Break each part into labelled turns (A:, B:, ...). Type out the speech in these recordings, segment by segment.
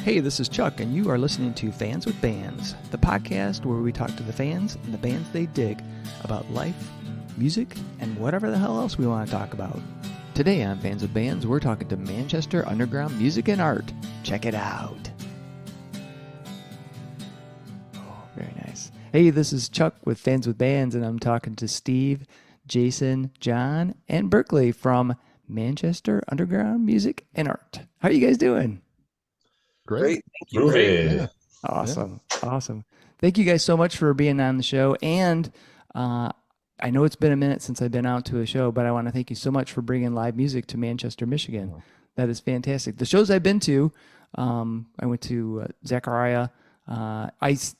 A: Hey, this is Chuck, and you are listening to Fans with Bands, the podcast where we talk to the fans and the bands they dig about life, music, and whatever the hell else we want to talk about. Today on Fans with Bands, we're talking to Manchester underground music and art. Check it out. Oh, very nice. Hey, this is Chuck with Fans with Bands, and I'm talking to Steve, Jason, John, and Berkeley from Manchester underground music and art. How are you guys doing?
B: Great.
C: Thank you. Great.
B: Yeah.
A: Awesome. Thank you guys so much for being on the show. And I know it's been a minute since I've been out to a show, but I want to thank you so much for bringing live music to Manchester, Michigan. That is fantastic. The shows I've been to, I went to Zachariah. Was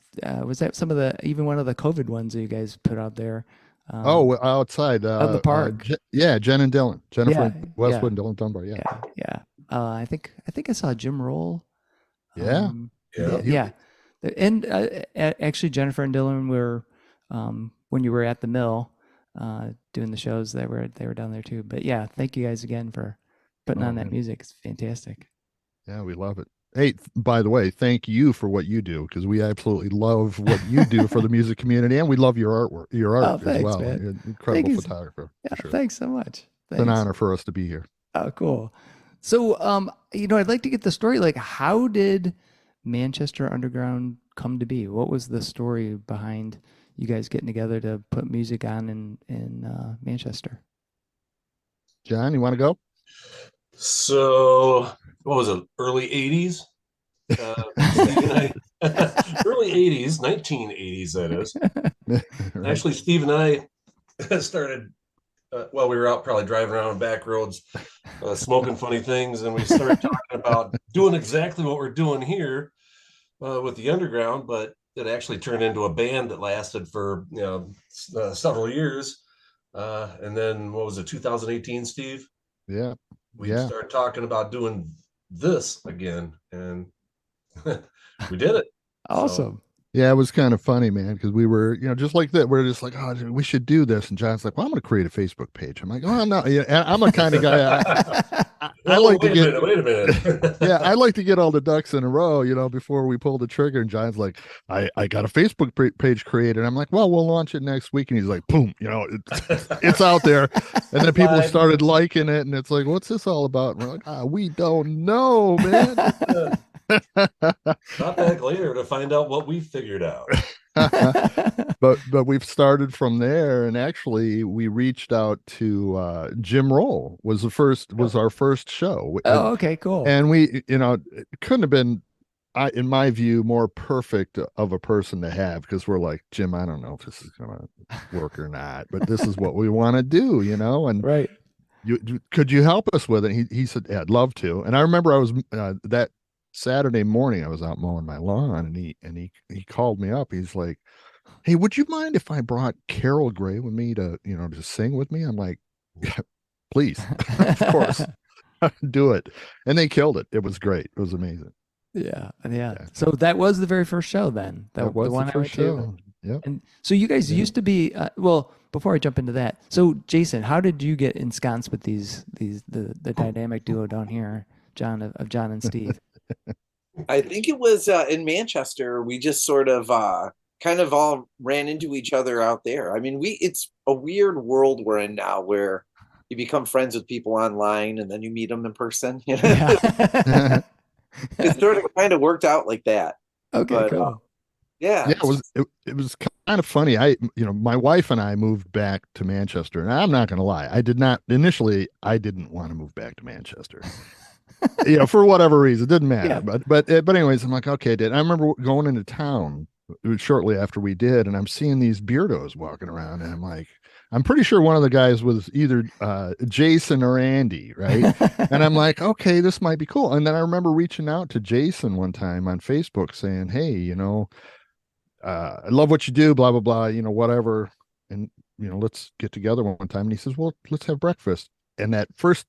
A: that some of the, even one of the COVID ones that you guys put out there?
B: Outside
A: of the park.
B: Jen and Dylan, Jennifer Westwood and Dylan Dunbar.
A: Yeah. I think I saw Jim Roll.
B: Yeah.
A: And actually, Jennifer and Dylan were when you were at the mill doing the shows. They were down there too. But yeah, thank you guys again for putting on that music. It's fantastic.
B: Yeah, we love it. Hey, by the way, thank you for what you do, because we absolutely love what you do for the music community, and we love your artwork,
A: thanks,
B: as well.
A: Man.
B: You're an incredible photographer.
A: Yeah,
B: sure.
A: Thanks so much.
B: It's an honor for us to be here.
A: Oh, cool. So, I'd like to get the story. Like, how did Manchester Underground come to be? What was the story behind you guys getting together to put music on in Manchester?
B: John, you want to go?
C: So, what was it? Early 80s? Early 80s, 1980s, that is.
B: Right.
C: Actually, Steve and I started, we were out probably driving around back roads, smoking funny things, and we started talking about doing exactly what we're doing here with the underground, but it actually turned into a band that lasted for several years. And then, what was it, 2018, Steve?
B: Yeah.
C: We started talking about doing this again, and we did it.
A: Awesome.
C: So,
B: Yeah, it was kind of funny, man, because we were, just like that. We're just like, oh, we should do this. And John's like, well, I'm going to create a Facebook page. I'm like, oh, no. Yeah, I'm a kind of guy. I like to get,
C: wait a minute.
B: Yeah, I like to get all the ducks in a row, before we pull the trigger. And John's like, I got a Facebook page created. And I'm like, well, we'll launch it next week. And he's like, boom, it's out there. And then people started liking it. And it's like, what's this all about? And we're like, we don't know, man.
C: Not back later to find out what we figured out.
B: but we've started from there, and actually we reached out to Jim Roll was our first show.
A: Oh, okay, cool.
B: And we, it couldn't have been, in my view, more perfect of a person to have, because we're like, Jim, I don't know if this is gonna work or not, but this is what we want to do, and
A: right.
B: Could you help us with it? He said, yeah, I'd love to. And I remember I was that Saturday morning, I was out mowing my lawn, and he called me up. He's like, hey, would you mind if I brought Carol Gray with me to sing with me? I'm like, yeah, please, of course, do it. And they killed it. It was great. It was amazing.
A: Yeah. So that was the very first show then.
B: That was the first show. Yeah.
A: And so you guys used to be, before I jump into that, so Jason, how did you get ensconced with the dynamic duo down here, John and Steve?
D: I think it was in Manchester. We just sort of kind of all ran into each other out there. I mean, it's a weird world we're in now, where you become friends with people online and then you meet them in person.
A: Yeah.
D: It sort of kind of worked out like that.
A: Okay, cool.
D: Yeah,
B: it was kind of funny. My wife and I moved back to Manchester, and I'm not going to lie, I didn't want to move back to Manchester. For whatever reason, it didn't matter. Yeah. But anyways, I'm like, okay, I remember going into town shortly after we did, and I'm seeing these beardos walking around, and I'm like, I'm pretty sure one of the guys was either Jason or Andy, right? And I'm like, okay, this might be cool. And then I remember reaching out to Jason one time on Facebook saying, hey, I love what you do, blah, blah, blah, whatever. And, let's get together one time. And he says, well, let's have breakfast. And that first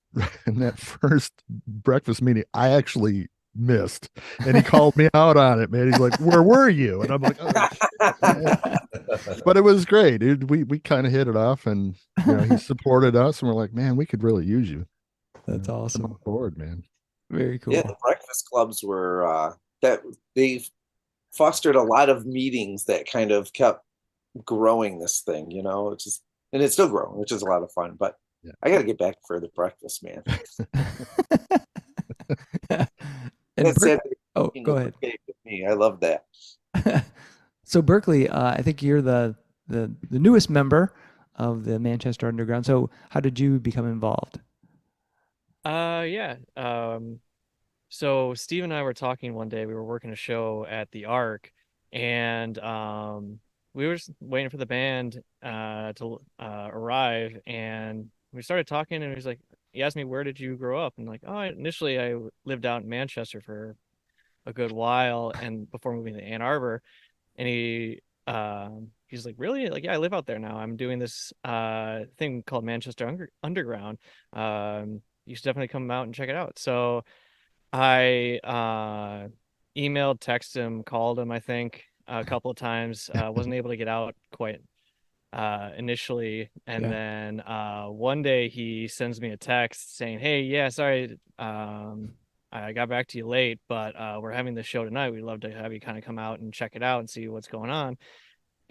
B: breakfast meeting, I actually missed, and he called me out on it, man. He's like, where were you? And I'm like, oh. But it was great. We kind of hit it off, and he supported us, and we're like, man, we could really use you.
A: That's awesome.
B: I'm on board, man.
A: Very cool.
D: Yeah, the breakfast clubs were that they've fostered a lot of meetings that kind of kept growing this thing, and it's still growing, which is a lot of fun. But
B: Yeah.
D: I got to get back for the breakfast, man.
A: And
D: That's it.
A: oh, go ahead.
D: With me, I love that.
A: So Berkeley, I think you're the newest member of the Manchester Underground. So how did you become involved?
E: Yeah. So Steve and I were talking one day. We were working a show at the Arc, and we were just waiting for the band to arrive, and we started talking, and he asked me, "Where did you grow up?" And initially I lived out in Manchester for a good while, and before moving to Ann Arbor, and he's like, "Really?" Like, "Yeah, I live out there now. I'm doing this thing called Manchester Underground. You should definitely come out and check it out." So I emailed, texted him, called him, I think, a couple of times. Wasn't able to get out quite initially. And
A: Yeah.
E: then one day he sends me a text saying, "Hey, yeah, sorry, I got back to you late, but we're having this show tonight. We'd love to have you kind of come out and check it out and see what's going on."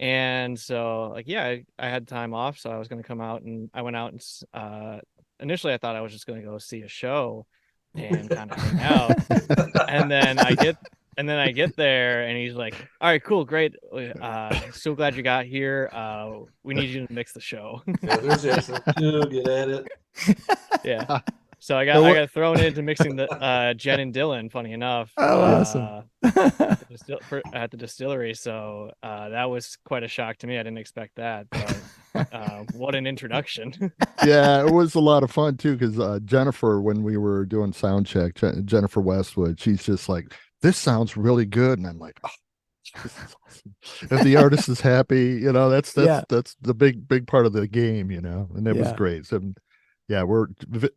E: And so, I had time off, so I was going to come out, and I went out and initially I thought I was just going to go see a show and kind of hang out. And then I get there, and he's like, "All right, cool, great. So glad you got here. We need you to mix the show."
C: Yeah, there's Jason. Get at it.
E: Yeah. So I got thrown into mixing the Jen and Dylan, funny enough.
A: Oh, awesome.
E: At the distillery. So that was quite a shock to me. I didn't expect that, but what an introduction.
B: Yeah, it was a lot of fun too, because Jennifer, when we were doing sound check, Jennifer Westwood, she's just like, "This sounds really good," and I'm like, "Oh, this is awesome." If the artist is happy, that's the big part of the game, and it was great. So yeah,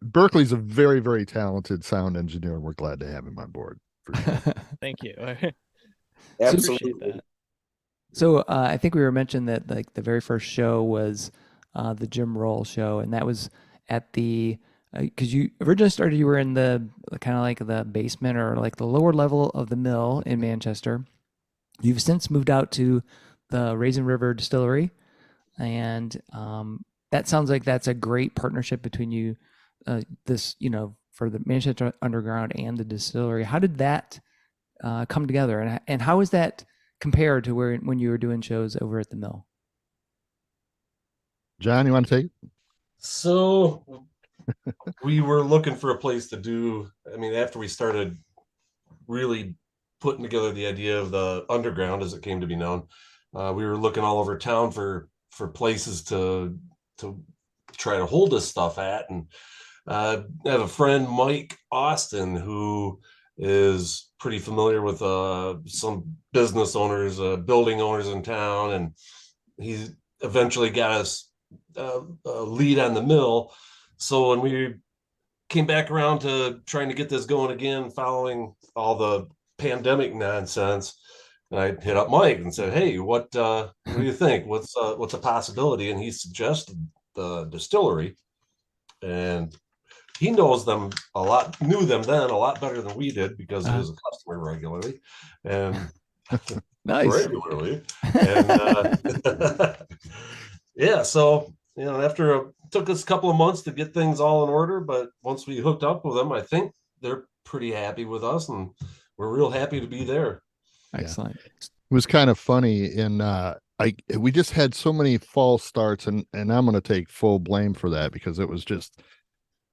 B: Berkeley's a very, very talented sound engineer, and we're glad to have him on board. For sure.
E: Thank you.
D: Absolutely.
E: Appreciate that.
A: So I think we were mentioned that like the very first show was the Jim Roll show, and that was at the because you originally started, you were in the kind of like the basement or like the lower level of the mill in Manchester. You've since moved out to the Raisin River Distillery, and that sounds like that's a great partnership between you, for the Manchester Underground and the distillery. How did that come together, and how is that compared to when you were doing shows over at the mill?
B: John, you want to take it?
C: So we were looking for a place to do. I mean, after we started really putting together the idea of the underground, as it came to be known, we were looking all over town for places to try to hold this stuff at. And I have a friend, Mike Austin, who is pretty familiar with some business owners, building owners in town, and he eventually got us a lead on the mill. So when we came back around to trying to get this going again, following all the pandemic nonsense, and I hit up Mike and said, "Hey, what do you think? What's a possibility?" And he suggested the distillery, and he knows them a lot, knew them then a lot better than we did, because he was a customer regularly and
A: Nice.
C: regularly. And yeah, so after it took us a couple of months to get things all in order, but once we hooked up with them, I think they're pretty happy with us, and we're real happy to be there.
A: Excellent.
B: It was kind of funny, and we just had so many false starts, and I'm going to take full blame for that, because it was just,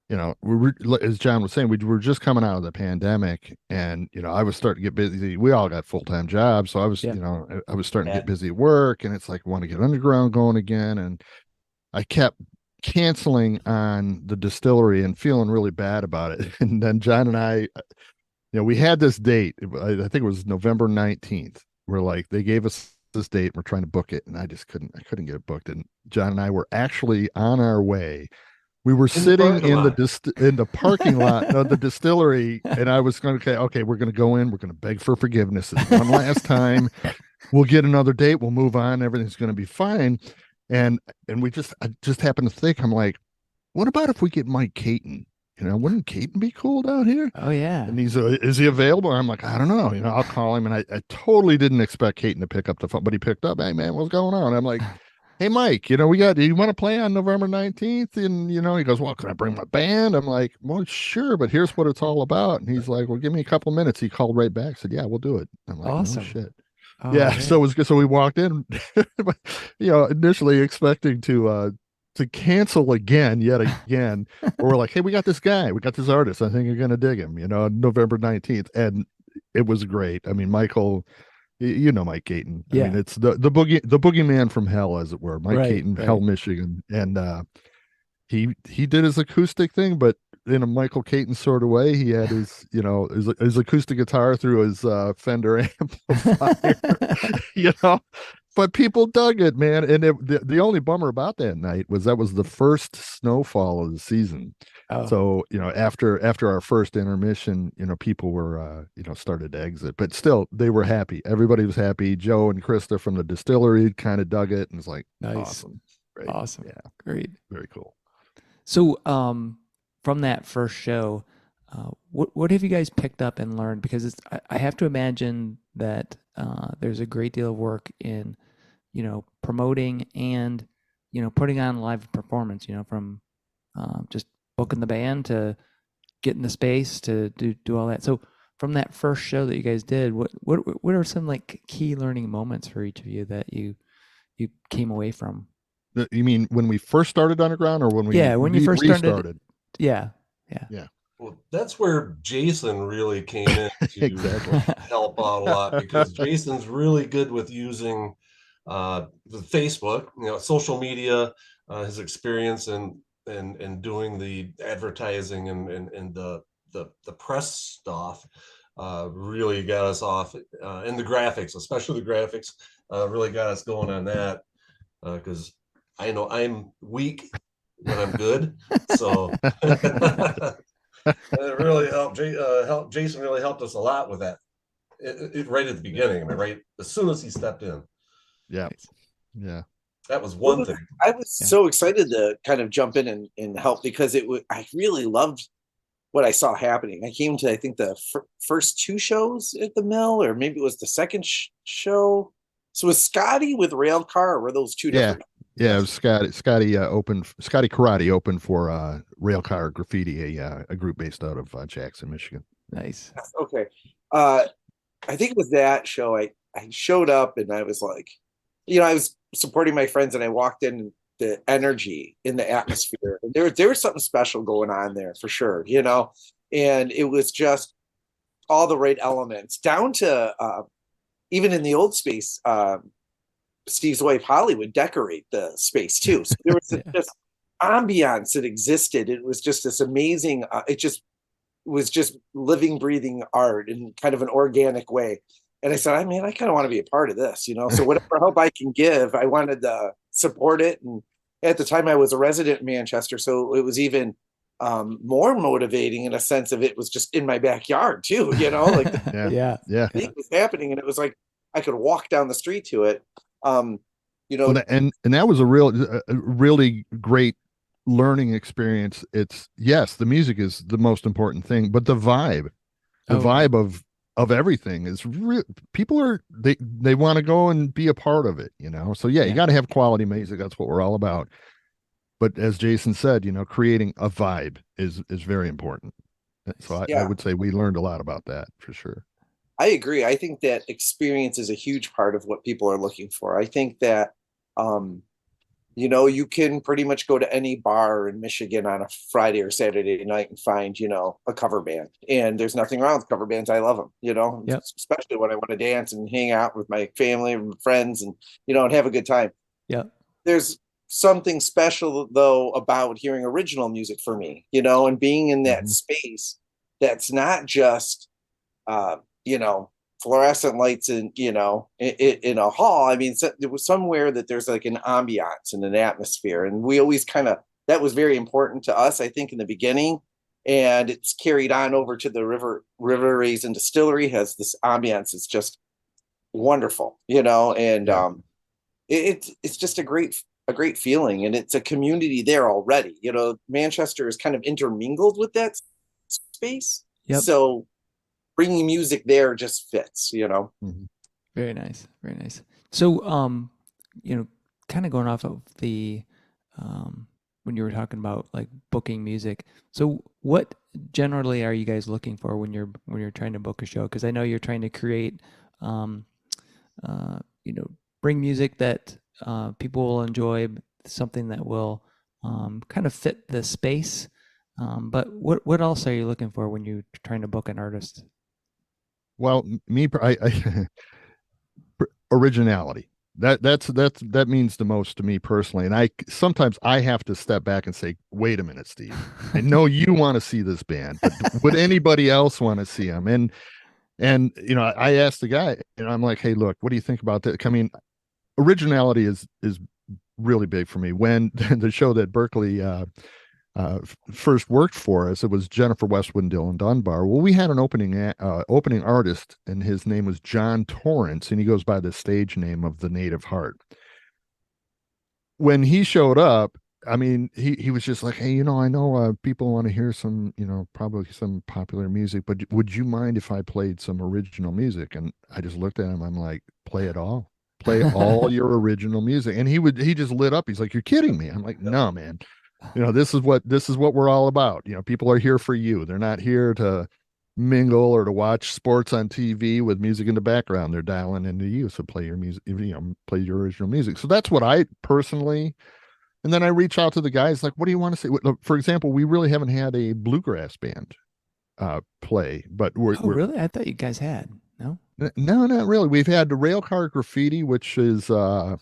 B: as John was saying, we were just coming out of the pandemic, and I was starting to get busy. We all got full-time jobs, so I was I was starting to get busy at work, and it's like, want to get underground going again, and I kept canceling on the distillery and feeling really bad about it. And then John and I, we had this date. I think it was November 19th. We're like, they gave us this date. We're trying to book it, and I couldn't get it booked. And John and I were actually on our way. We were sitting in the parking lot of the distillery, and I was going to, okay, we're going to go in. We're going to beg for forgiveness. It's one last time. We'll get another date. We'll move on. Everything's going to be fine. And I just happened to think, I'm like, what about if we get Mike Caton wouldn't Keaton be cool down here?
A: Oh yeah.
B: And he's, is he available? I'm like, I don't know. I'll call him. And I totally didn't expect Keaton to pick up the phone, but he picked up. Hey man, what's going on? I'm like, hey Mike, do you want to play on November 19th? And he goes, well, can I bring my band? I'm like, well, sure, but here's what it's all about. And he's like, well, give me a couple minutes. He called right back, said, yeah, we'll do it. I'm like,
A: Awesome.
B: no shit.
A: Oh,
B: Yeah,
A: man.
B: so it was good. So we walked in, initially expecting to cancel yet again. But we're like, hey, we got this guy, we got this artist. I think you're gonna dig him. November 19th, and it was great. I mean, Michael, Mike Keaton. I mean, it's the boogeyman from hell, as it were. Mike Keaton, Hell, Michigan, and he did his acoustic thing, but in a Michael Keaton sort of way. He had his acoustic guitar through his Fender amplifier, but people dug it, man. And the only bummer about that night was that was the first snowfall of the season.
A: Oh.
B: So, after our first intermission, people were, started to exit, but still they were happy. Everybody was happy. Joe and Krista from the distillery kind of dug it, and it's like,
A: nice.
B: Awesome. Great.
A: Awesome.
B: Yeah.
A: Great.
B: Very cool.
A: So, from that first show, what have you guys picked up and learned? Because I have to imagine that there's a great deal of work in, promoting and, putting on live performance, from just booking the band to getting the space to do all that. So from that first show that you guys did, what are some like key learning moments for each of you that you came away from?
B: You mean when we first started Underground, or when
A: when you first
B: restarted?
A: started? Yeah.
C: Well, that's where Jason really came in to
B: Exactly.
C: help out a lot, because Jason's really good with using the Facebook, social media, his experience and doing the advertising and the press stuff really got us off, and the graphics, especially the graphics, really got us going on that, because I know I'm weak when I'm good, so it really helped. Jason really helped us a lot with that. Right at the beginning, right as soon as he stepped in.
B: Yeah, yeah.
C: That was one thing.
D: I was so excited to kind of jump in and help, because I really loved what I saw happening. I came to, I think, the first two shows at the mill, or maybe it was the second show. So was Scotty with Railcar, or were those two different?
B: Yeah, it was Scotty Karate opened for Railcar Graffiti, a group based out of Jackson, Michigan.
A: Nice.
D: Okay. I think it was that show. I showed up and I was like, I was supporting my friends, and I walked in, the energy in the atmosphere. And there was something special going on there for sure, and it was just all the right elements, down to even in the old space, Steve's wife Holly would decorate the space too. So there was this ambiance that existed. It was just this amazing. It just was just living, breathing art in kind of an organic way. And I said, I kind of want to be a part of this, So whatever help I can give, I wanted to support it. And at the time, I was a resident in Manchester, so it was even more motivating in a sense of it was just in my backyard too. Like
A: yeah.
D: It was happening, and it was like I could walk down the street to it.
B: And that was a really great learning experience. It's the music is the most important thing, but the vibe of everything is real. People are they want to go and be a part of it, So you got to have quality music. That's what we're all about. But as Jason said, creating a vibe is very important. So I would say we learned a lot about that for sure.
D: I agree. I think that experience is a huge part of what people are looking for. I think that, you can pretty much go to any bar in Michigan on a Friday or Saturday night and find, a cover band. And there's nothing wrong with cover bands. I love them, especially when I want to dance and hang out with my family and friends and, and have a good time.
A: Yeah.
D: There's something special, though, about hearing original music for me, and being in that space that's not just, fluorescent lights in a hall. There was somewhere that there's like an ambiance and an atmosphere, and we always that was very important to us, I think, in the beginning, and it's carried on over to the River Raisin Distillery. Has this ambiance. It's just wonderful, and it's just a great a great feeling, and it's a community there already. You know, Manchester is kind of intermingled with that space,
A: Yep.
D: so bringing music there just fits. You know.
B: Mhm.
A: Very nice. Very nice. So, kind of going off of when you were talking about like booking music. So, what generally are you guys looking for when you're trying to book a show? Because I know you're trying to create, um, uh, you know, bring music that people will enjoy, something that will kind of fit the space. But what else are you looking for when you're trying to book an artist?
B: Well, originality. That means the most to me personally. And sometimes I have to step back and say, wait a minute, Steve. I know you want to see this band, but would anybody else want to see them? And I asked the guy, and I'm like, hey, look, what do you think about that? I mean, originality is really big for me. When the show that Berkeley first worked for us, it was Jennifer Westwood and Dylan Dunbar. Well, we had an opening artist, and his name was John Torrance, and he goes by the stage name of the Native Heart. When he showed up, I mean, he was just like, hey, I know people want to hear some, probably some popular music, but would you mind if I played some original music? And I just looked at him. I'm like, play it all. Play all your original music. And he just lit up. He's like, you're kidding me. I'm like, no, man. This is what we're all about. People are here for you. They're not here to mingle or to watch sports on TV with music in the background. They're dialing into you. So play your music, play your original music. So that's what I personally. And then I reach out to the guys like, what do you want to see? For example, we really haven't had a bluegrass band play, but we're
A: Really? I thought you guys had. No?
B: No, not really. We've had the Railcar Graffiti, which is they're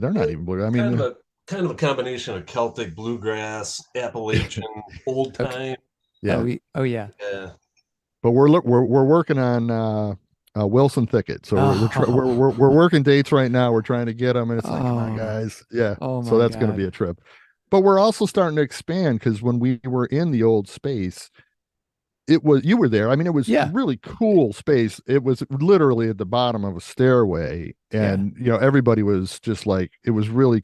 B: not even blue. I mean,
C: kind of a combination of Celtic, bluegrass, Appalachian, old time.
B: Yeah.
A: Oh yeah.
C: Yeah.
B: But we're working on Wilson Thicket, so we're working dates right now. We're trying to get them, and it's like, come on, guys, yeah.
A: Oh
B: So
A: my
B: that's going to
A: God.
B: be a trip. But we're also starting to expand because when we were in the old space, you were there. I mean, it was
A: Yeah.
B: really cool space. It was literally at the bottom of a stairway, and everybody was just like, it was really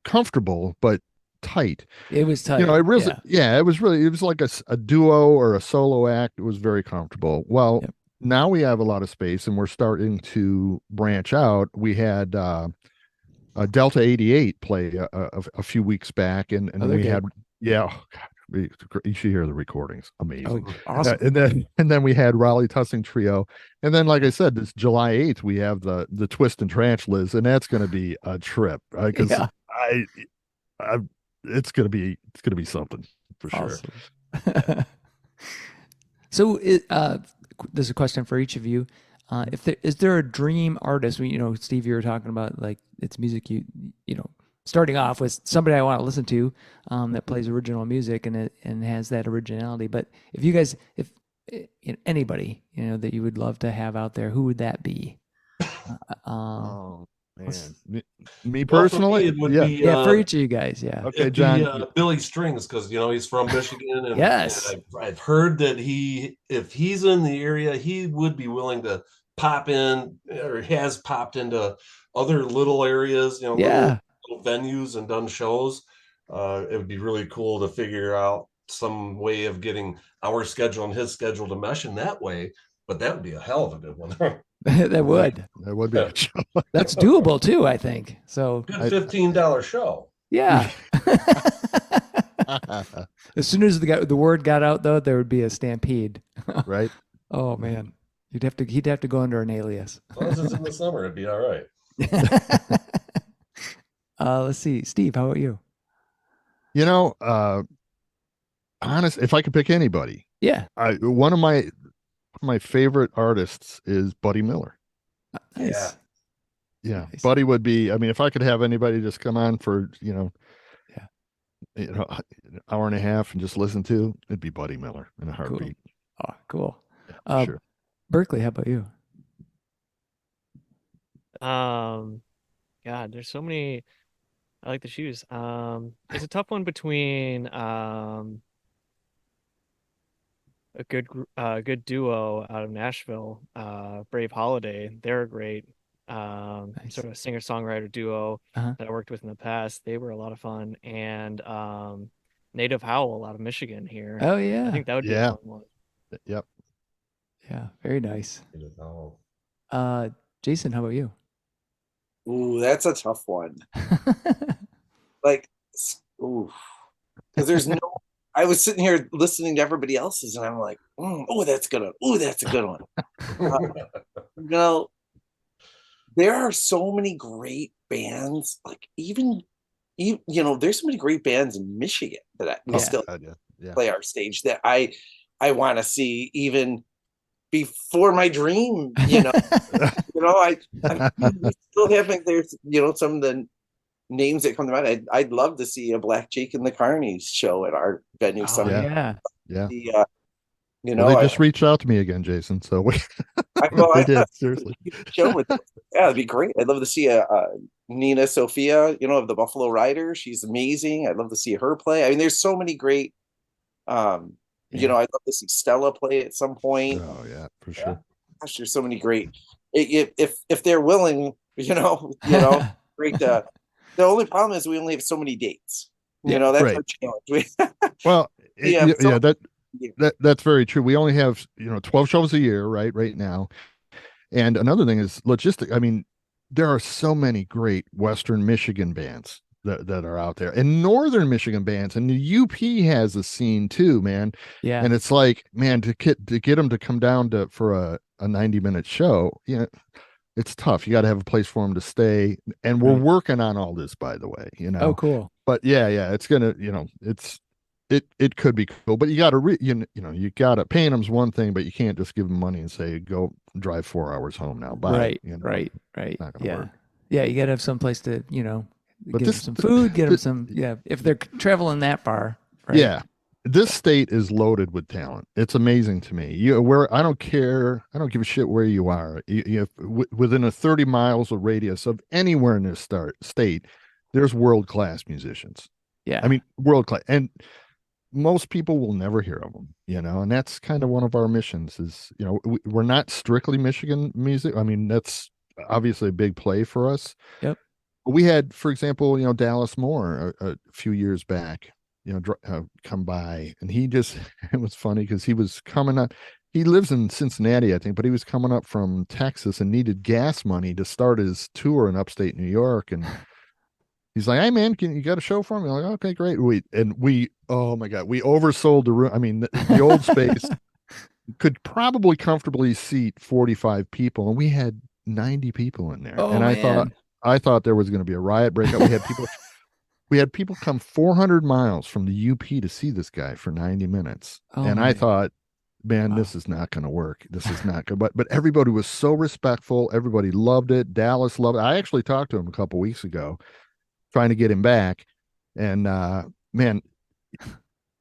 B: comfortable but tight.
A: It was tight.
B: It really, it was like a duo or a solo act. It was very comfortable. Well, now we have a lot of space and we're starting to branch out. We had a Delta 88 play a few weeks back, and we had oh God, you should hear the recordings. Amazing.
A: Oh, awesome.
B: And then we had Raleigh Tussing Trio, and then like I said, this July 8th we have the Twist and Tarantulas, and that's going to be a trip because it's gonna be something for sure.
A: Awesome. So there's a question for each of you. Is there a dream artist? Steve, you were talking about like it's music starting off with somebody I want to listen to that plays original music and has that originality. But if you guys, if anybody that you would love to have out there, who would that be?
B: Oh man, me personally,
C: it would be
A: for each of you guys,
B: Okay, John.
C: Billy Strings, because he's from Michigan, and,
A: yes,
C: and I've heard that if he's in the area, he would be willing to pop in, or has popped into other little areas, little venues and done shows. It would be really cool to figure out some way of getting our schedule and his schedule to mesh in that way. But that would be a hell of a good one.
A: That would
B: be a show.
A: That's doable too, I think. So
C: good $15 show.
A: Yeah. As soon as the word got out, though, there would be a stampede.
B: Right.
A: Oh man, he'd have to go under an alias.
C: As long as it's in the summer, it'd be all right.
A: Let's see, Steve, how about you?
B: Honest, if I could pick anybody, one of my favorite artists is Buddy Miller.
A: Nice.
B: Yeah. Nice. Buddy would be, I mean, if I could have anybody just come on for, an hour and a half and just listen to, it'd be Buddy Miller in a heartbeat.
A: Cool. Oh, cool.
B: Yeah, sure.
A: Berkeley, how about you?
E: God, there's so many I like to choose. It's a tough one between a good duo out of Nashville, Brave Holiday. They're a great
A: Nice.
E: sort of singer-songwriter duo
A: Uh-huh.
E: that I worked with in the past. They were a lot of fun. And Native Howl out of Michigan here.
A: Oh
E: I
A: yeah.
E: think that would be a
B: Yeah.
E: fun one.
B: Yep.
A: Yeah. Very nice.
C: Oh.
A: Jason, how about you?
D: Ooh, that's a tough one. Like, ooh, because there's no. I was sitting here listening to everybody else's, and I'm like, oh, that's a good one. Oh, that's a good one. You know, there are so many great bands. Like there's so many great bands in Michigan that we
A: Yeah.
D: still
B: God, yeah.
D: play our stage that I want to see even before my dream. I'm still having there's some of the names that come to mind. I'd love to see a Black Jake and the Carnies show at our venue
A: Oh
D: someday.
A: yeah.
B: Yeah.
D: The,
B: Well, they just reached out to me again, Jason. So they did, seriously.
D: show with yeah, it'd be great. I'd love to see a Nina Sophia, of the Buffalo Rider. She's amazing. I'd love to see her play. I mean, there's so many great.
A: Yeah.
D: I'd love to see Stella play at some point.
B: Oh yeah, for sure.
D: Gosh, there's so many great. If they're willing, great. The only problem is we only have so many dates.
A: Yeah,
D: That's
B: right.
D: our challenge.
B: Well,
D: Yeah, so-
B: that's very true. We only have 12 shows a year, right now. And another thing is logistic. I mean, there are so many great Western Michigan bands that are out there, and Northern Michigan bands, and the UP has a scene too, man.
A: Yeah.
B: And it's like, man, to get them to come down for a 90-minute show, it's tough. You got to have a place for them to stay, and we're
A: Right.
B: working on all this, by the way.
A: Oh, cool.
B: But yeah, it's gonna, it could be cool, but you got to you got to paying them's one thing, but you can't just give them money and say go drive 4 hours home now. Bye.
A: Right.
B: Not gonna
A: Yeah.
B: work.
A: Yeah. You got to have some place to,
B: But
A: get them
B: this-
A: some food, get them
B: this-
A: some, if they're traveling that far. Right?
B: Yeah, this state is loaded with talent. It's amazing to me. Where I don't care, I don't give a shit where you are. Within a 30 miles of radius of anywhere in this state, there's world-class musicians.
A: Yeah.
B: I mean, world-class, and most people will never hear of them, and that's kind of one of our missions is, we're not strictly Michigan music. I mean, that's obviously a big play for us.
A: Yep.
B: We had, for example, Dallas Moore a few years back, come by, and he just, it was funny because he was coming up. He lives in Cincinnati, I think, but he was coming up from Texas and needed gas money to start his tour in upstate New York. And he's like, "Hey man, you got a show for me?" I'm like, "Okay, great." We oh my God, we oversold the room. I mean, the old space could probably comfortably seat 45 people, and we had 90 people in there.
A: Oh,
B: And
A: man.
B: I thought there was going to be a riot breakout. We had people come 400 miles from the UP to see this guy for 90 minutes.
A: Oh,
B: and
A: man.
B: I thought, man,
A: Wow.
B: this is not going to work. This is not good. But everybody was so respectful. Everybody loved it. Dallas loved it. I actually talked to him a couple weeks ago, trying to get him back. And man,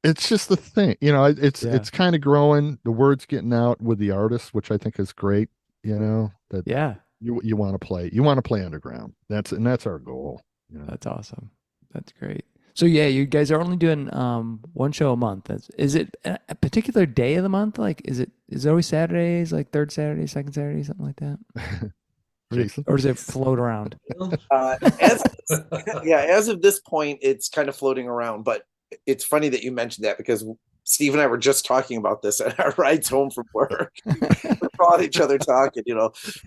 B: it's just the thing. It's kind of growing. The word's getting out with the artists, which I think is great. That
A: Yeah.
B: you want to play. You want to play underground. That's our goal.
A: That's awesome. That's great. So yeah, you guys are only doing one show a month. Is it a particular day of the month? Like, is it always Saturdays, like third Saturday, second Saturday, something like that?
B: Jason?
A: Or does it float around?
D: As of this point, it's kind of floating around. But it's funny that you mentioned that because Steve and I were just talking about this at our rides home from work. We brought each other talking,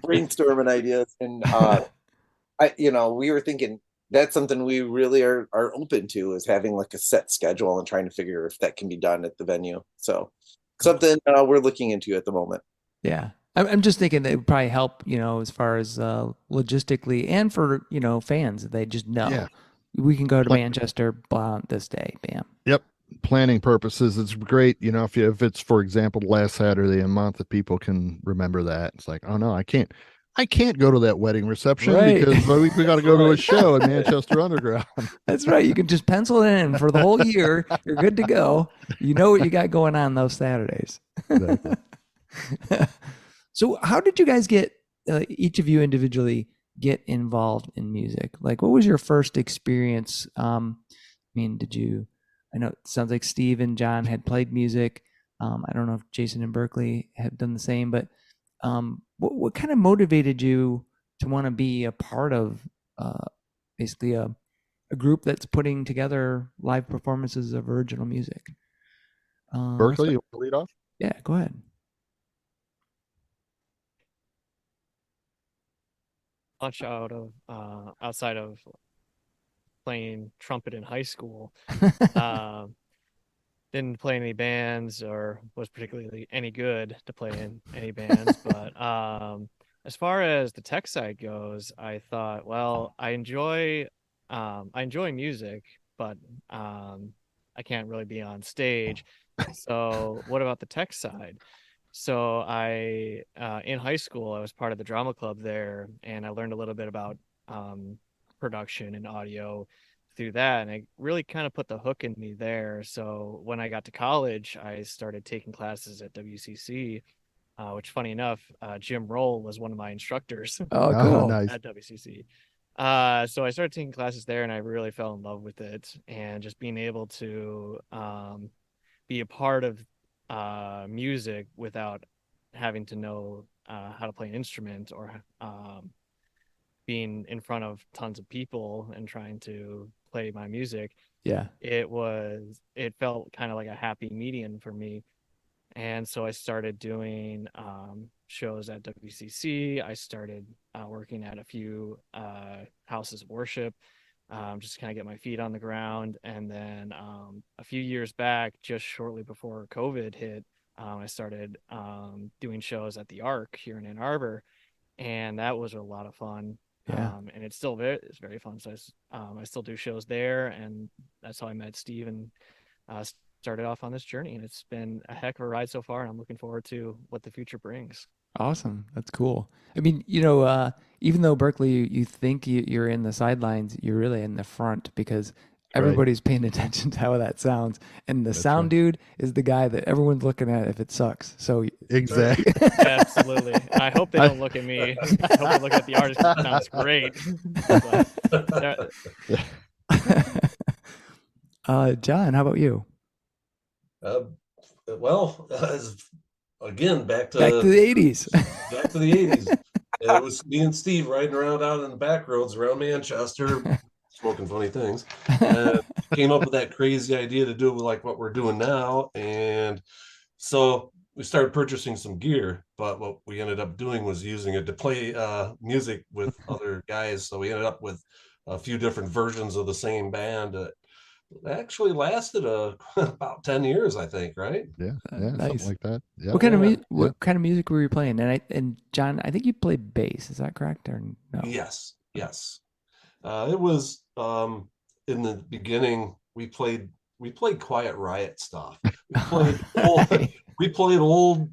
D: brainstorming ideas, and we were thinking that's something we really are open to, is having like a set schedule and trying to figure if that can be done at the venue. So something we're looking into at the moment.
A: Yeah. I'm just thinking that it would probably help, as far as logistically and for, fans. They just know
B: Yeah.
A: we can go to Manchester this day. Bam.
B: Yep. Planning purposes, it's great. If it's, for example, the last Saturday a month, that people can remember that. It's like, oh no, I can't go to that wedding reception
A: Right.
B: because we got to go to a show at Manchester Underground.
A: That's right. You can just pencil it in for the whole year. You're good to go. You know what you got going on those Saturdays.
B: Exactly.
A: So how did you guys get, each of you individually, get involved in music? Like, what was your first experience? I know it sounds like Steve and John had played music. I don't know if Jason and Berkeley have done the same, but what kind of motivated you to want to be a part of basically a group that's putting together live performances of original music.
B: Berkeley, you want to lead off?
A: Yeah, go ahead.
E: Much out of outside of playing trumpet in high school. Didn't play any bands or was particularly any good to play in any bands. But as far as the tech side goes, I thought, well, I enjoy music, but I can't really be on stage. So what about the tech side? So I in high school I was part of the drama club there, and I learned a little bit about production and audio through that, and it really kind of put the hook in me there. So when I got to college, I started taking classes at WCC, which funny enough, Jim Roll was one of my instructors
A: Oh, cool.
B: Nice.
E: at WCC. So I started taking classes there, and I really fell in love with it, and just being able to be a part of music without having to know how to play an instrument, or being in front of tons of people and trying to play my music.
A: Yeah.
E: It felt kind of like a happy medium for me. And so I started doing shows at WCC. I started working at a few houses of worship, just to kind of get my feet on the ground. And then a few years back, just shortly before COVID hit, I started doing shows at the Arc here in Ann Arbor, and that was a lot of fun.
A: Yeah.
E: And it's very fun. So I still do shows there, and that's how I met Steve and started off on this journey. And it's been a heck of a ride so far, and I'm looking forward to what the future brings.
A: Awesome. That's cool. I mean, even though Berkeley, you think you're in the sidelines, you're really in the front because everybody's paying attention to how that sounds. And the sound
B: right.
A: dude is the guy that everyone's looking at if it sucks. So
B: Exactly.
E: Absolutely. I hope they don't look at me. I hope they look at the artist. It sounds great.
A: John, how about you?
C: Well, again,
A: Back to the 80s.
C: back to the 80s. It was me and Steve riding around out in the back roads around Manchester, smoking funny things, and came up with that crazy idea to do like what we're doing now. And so we started purchasing some gear, but what we ended up doing was using it to play music with other guys. So we ended up with a few different versions of the same band. Actually lasted about 10 years, I think, right?
B: Yeah,
A: Nice.
B: something like that. Yeah.
A: What kind of music were you playing? And John, I think you played bass. Is that correct or no?
C: Yes. It was in the beginning. We played Quiet Riot stuff. We played old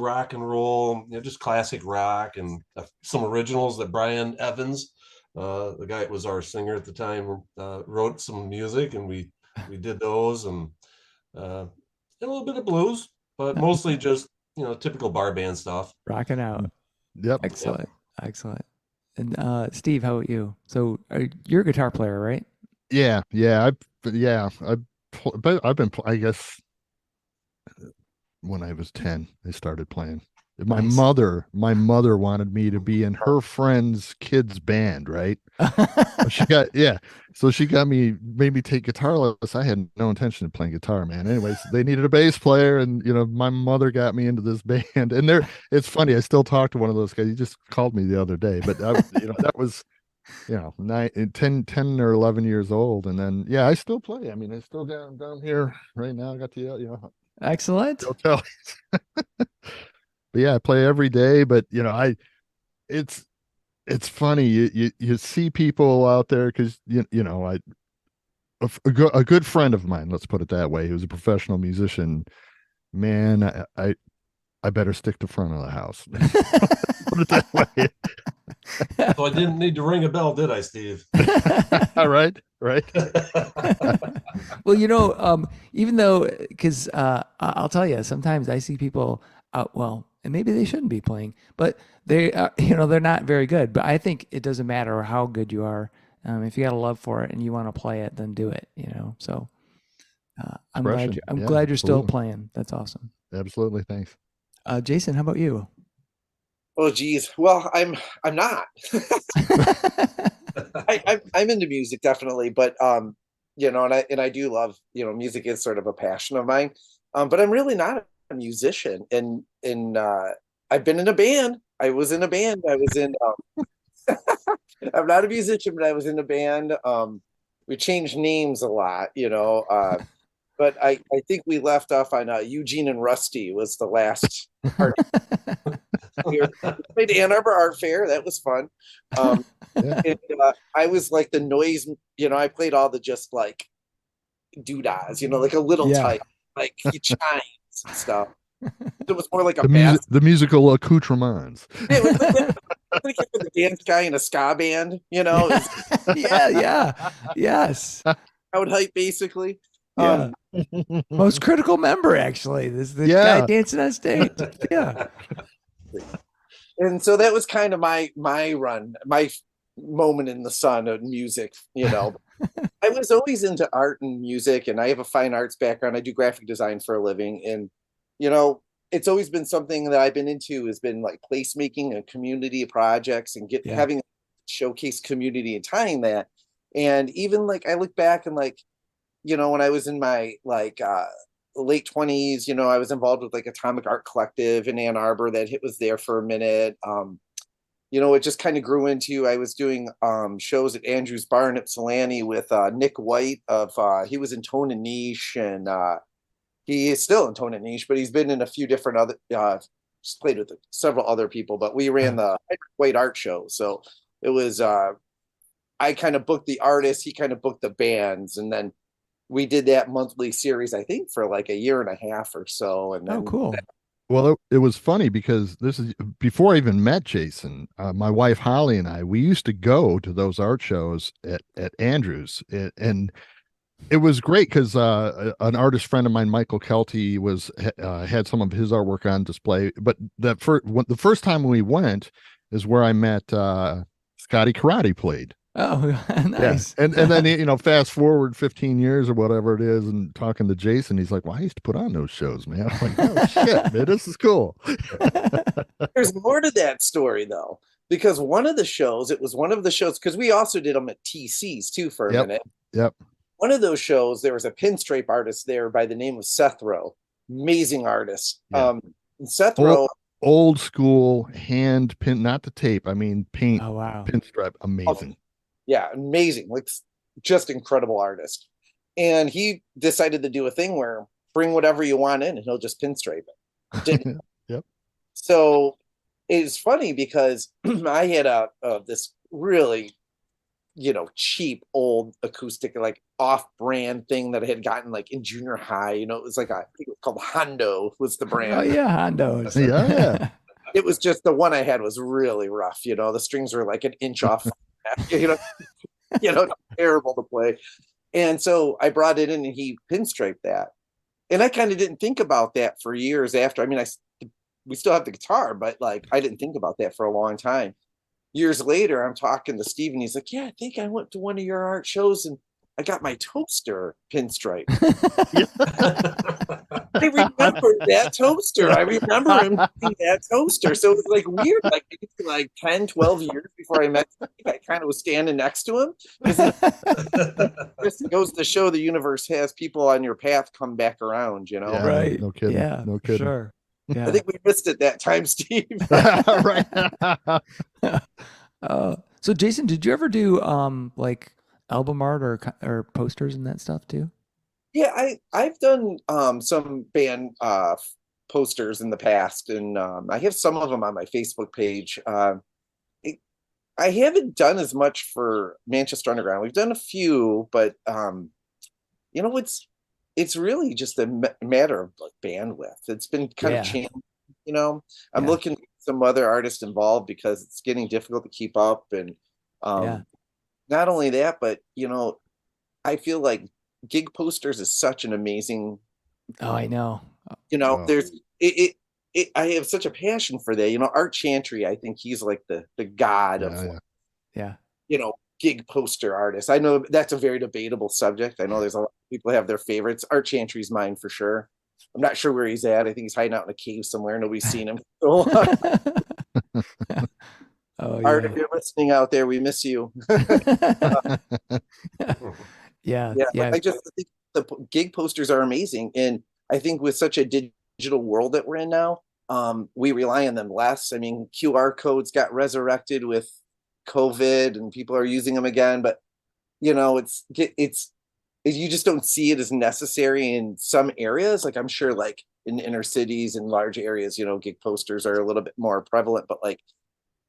C: rock and roll, just classic rock, and some originals that Brian Evans, the guy that was our singer at the time, wrote some music, and we did those, and a little bit of blues, but mostly just typical bar band stuff.
A: Rocking out.
B: Yep.
A: Excellent. Excellent. And Steve, how about you? So you're a guitar player, right?
B: Yeah. I guess when I was 10, I started playing. My
A: Nice.
B: mother wanted me to be in her friend's kid's band, right? So she made me take guitar lessons. I had no intention of playing guitar, man. Anyways, they needed a bass player, and my mother got me into this band. And it's funny, I still talk to one of those guys. He just called me the other day, but that was 10 or 11 years old. And then I still play. I mean, I still down here right now. I got the
A: Excellent.
B: hotel. But I play every day. But it's funny. You see people out there because a good friend of mine, let's put it that way, he was a professional musician. Man, I better stick to front of the house. Put it that way.
C: So I didn't need to ring a bell, did I, Steve?
B: Right.
A: Well, even though, because I'll tell you, sometimes I see people out, and maybe they shouldn't be playing, but they're not very good. But I think it doesn't matter how good you are. If you got a love for it and you want to play it, then do it. So I'm glad you're still playing. That's awesome.
B: Absolutely. Thanks.
A: Jason, how about you?
D: Oh geez. Well, I'm not. I'm into music definitely, but and I do love, music is sort of a passion of mine. But I'm really not a musician, and I've been in a band. I was in a band. I was in. I'm not a musician, but I was in a band. We changed names a lot, but I think we left off on Eugene and Rusty was the last part. We played Ann Arbor Art Fair. That was fun.
B: Yeah.
D: And I was like the noise, I played all the just like doodahs, like a little
A: Yeah.
D: type, like chimes and stuff. It was more like a
B: The musical accoutrements.
D: It was like the dance guy in a ska band, It was
A: Yeah. Yes.
D: crowd hype basically.
A: Yeah. Most critical member, actually. This is the
B: Yeah.
A: guy dancing on stage. Yeah.
D: And so that was kind of my run, my moment in the sun of music. I was always into art and music, and I have a fine arts background. I do graphic design for a living, and it's always been something that I've been into, has been like placemaking and community projects and having a showcase community and tying that. And even like I look back and like, when I was in my like late 20s, I was involved with like Atomic Art Collective in Ann Arbor that was there for a minute. It just kind of grew into, I was doing shows at Andrew's Bar in Ypsilanti with Nick White he was in Tone and Niche, and he is still in Tone and Niche, but he's been in a few different other, just played with several other people, but we ran the White Art Show. So it was, I kind of booked the artists, he kind of booked the bands, and then we did that monthly series, I think, for like a year and a half or so. And then,
A: cool.
B: Well, it was funny because this is before I even met Jason. My wife Holly and I, we used to go to those art shows at Andrews, and it was great because an artist friend of mine, Michael Kelty, had some of his artwork on display. But the first time we went is where I met Scotty Karate played.
A: Oh, nice.
B: Yeah. And then fast forward 15 years or whatever it is, and talking to Jason, he's like, "Well, I used to put on those shows, man." I'm like, "Oh shit, man, this is cool."
D: There's more to that story though, because one of the shows, because we also did them at TC's too for a minute.
B: Yep.
D: One of those shows, there was a pinstripe artist there by the name of Seth Rowe, amazing artist.
B: Yeah.
D: Seth Rowe,
B: old school hand pin, not the tape. I mean paint.
A: Oh, wow.
B: Pinstripe, amazing.
D: Yeah, amazing, like just incredible artist. And he decided to do a thing where bring whatever you want in and he'll just pinstripe it. Didn't.
B: Yep.
D: So it's funny because I had this really cheap old acoustic, like off-brand thing that I had gotten like in junior high. It was like I think it was called Hondo was the brand.
A: Oh yeah, Hondo.
B: Yeah.
D: It was just the one I had was really rough. The strings were like an inch off. Terrible to play. And so I brought it in and he pinstriped that. And I kind of didn't think about that for years after. I mean, we still have the guitar, but like I didn't think about that for a long time. Years later, I'm talking to Steve and he's like, "Yeah, I think I went to one of your art shows and I got my toaster pinstripe." I remember that toaster. I remember him doing that toaster. So it was like weird, like 10, 12 years before I met him, I kind of was standing next to him. This goes to show the universe has people on your path come back around,
B: Yeah,
A: Right.
B: No kidding.
A: Yeah.
B: No kidding.
A: Sure. Yeah.
D: I think we missed it that time, Steve.
B: Right.
A: So Jason, did you ever do like album art or posters and that stuff too?
D: Yeah, I've done some band posters in the past, and I have some of them on my Facebook page. I haven't done as much for Manchester Underground. We've done a few, but it's really just a matter of like bandwidth. It's been kind of changing. I'm looking at some other artists involved because it's getting difficult to keep up, and not only that, but I feel like gig posters is such an amazing.
A: Oh, I know.
D: There's it. I have such a passion for that. Art Chantry, I think he's like the god of gig poster artists. I know that's a very debatable subject. I know there's a lot of people have their favorites. Art Chantry's mine for sure. I'm not sure where he's at. I think he's hiding out in a cave somewhere. Nobody's seen him. Art,
A: yeah.
D: if you're listening out there, we miss you.
A: Yeah,
D: Yeah, but
A: yeah,
D: I just think the gig posters are amazing, and I think with such a digital world that we're in now, we rely on them less. I mean, QR codes got resurrected with COVID, and people are using them again. But it's you just don't see it as necessary in some areas. Like I'm sure, like in inner cities and large areas, gig posters are a little bit more prevalent. But like